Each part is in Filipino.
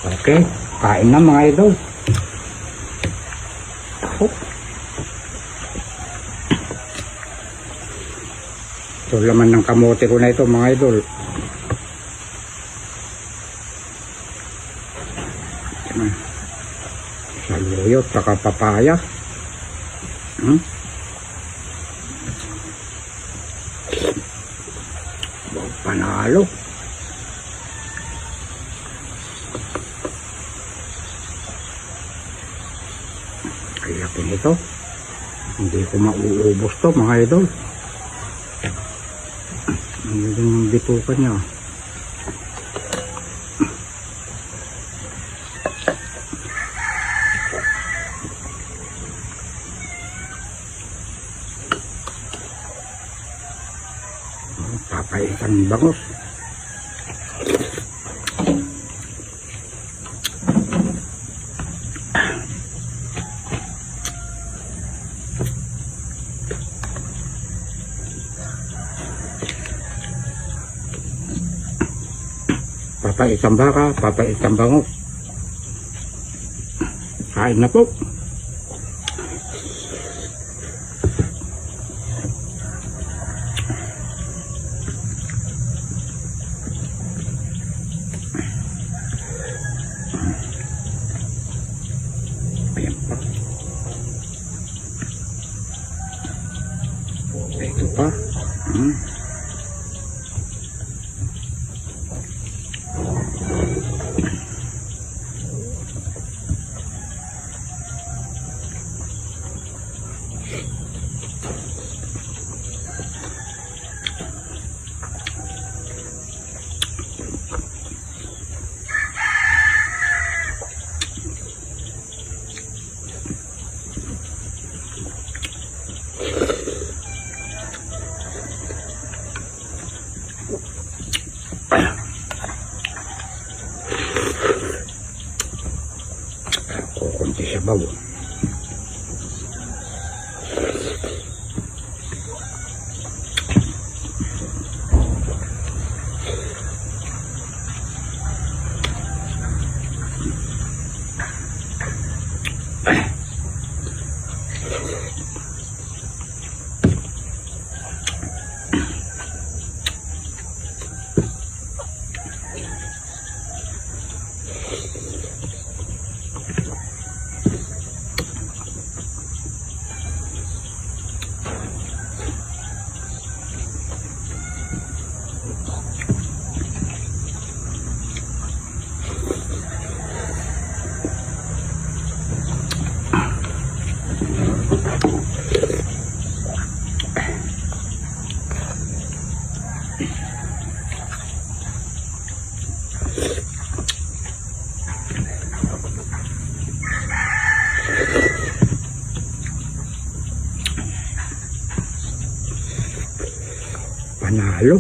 Okay, kain na mga idol. Oh. Ito laman ng kamote ko na ito mga idol. Saluyot, saka papaya. Panalo. Kaya ito, hindi ko mauubos to mga idol. Ang yung bitukan niya. Papaitan bangus. Papaitang baka, papaitang bangus. Kain na po. Ayan pa. Ito pa. Kukunti sa bawo. Panalo.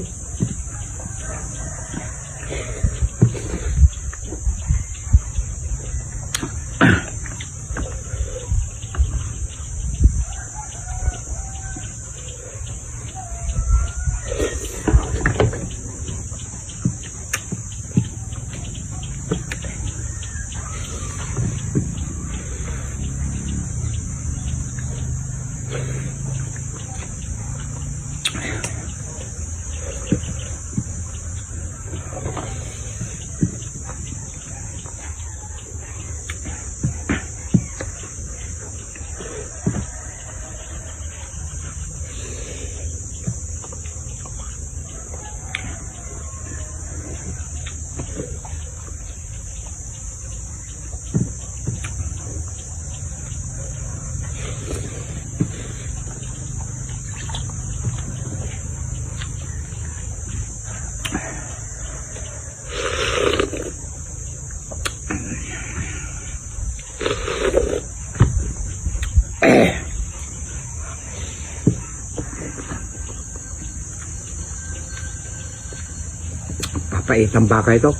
Papaitang baka ito.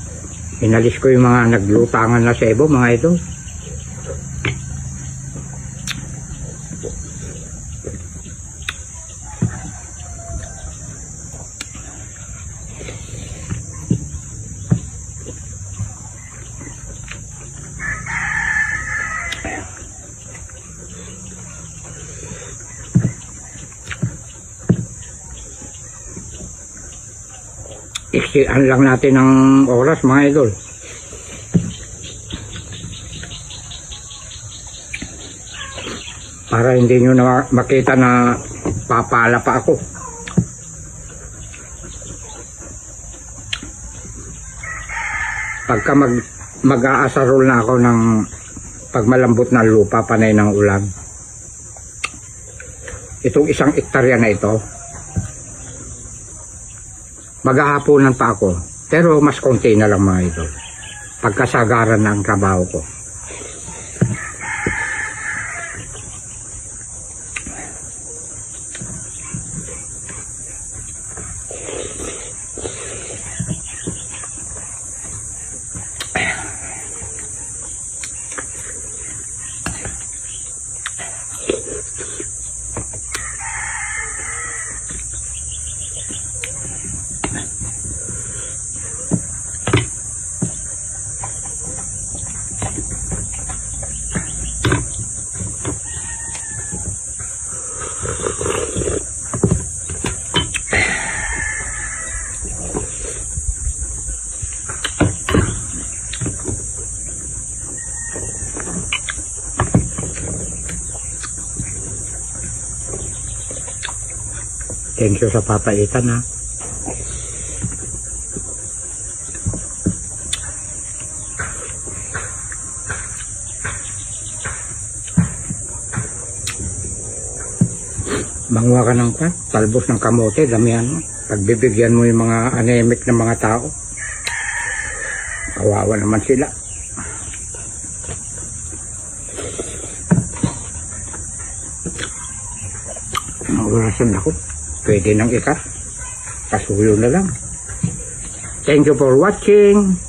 Inalis ko yung mga naglutangan na sebo mga idol. Iksian lang natin ng oras mga idol. Para hindi nyo na makita na papala pa ako. Pagka mag-aasarol na ako ng pagmalambot na lupa, panay ng ulan. Itong 1 hektarya na ito, maghahaponan pa ako. Pero mas konti na lang mga ito. Pagkasagaran ng trabaho ko. Thank you sa papaitan ha. Manguha ka ng talbos ng kamote, damihan mo. Pagbibigyan mo yung mga anemic na mga tao. Kawawa naman sila. Ang orasan ako. Pwede nang ikat. Pasuyo na lang. Thank you for watching.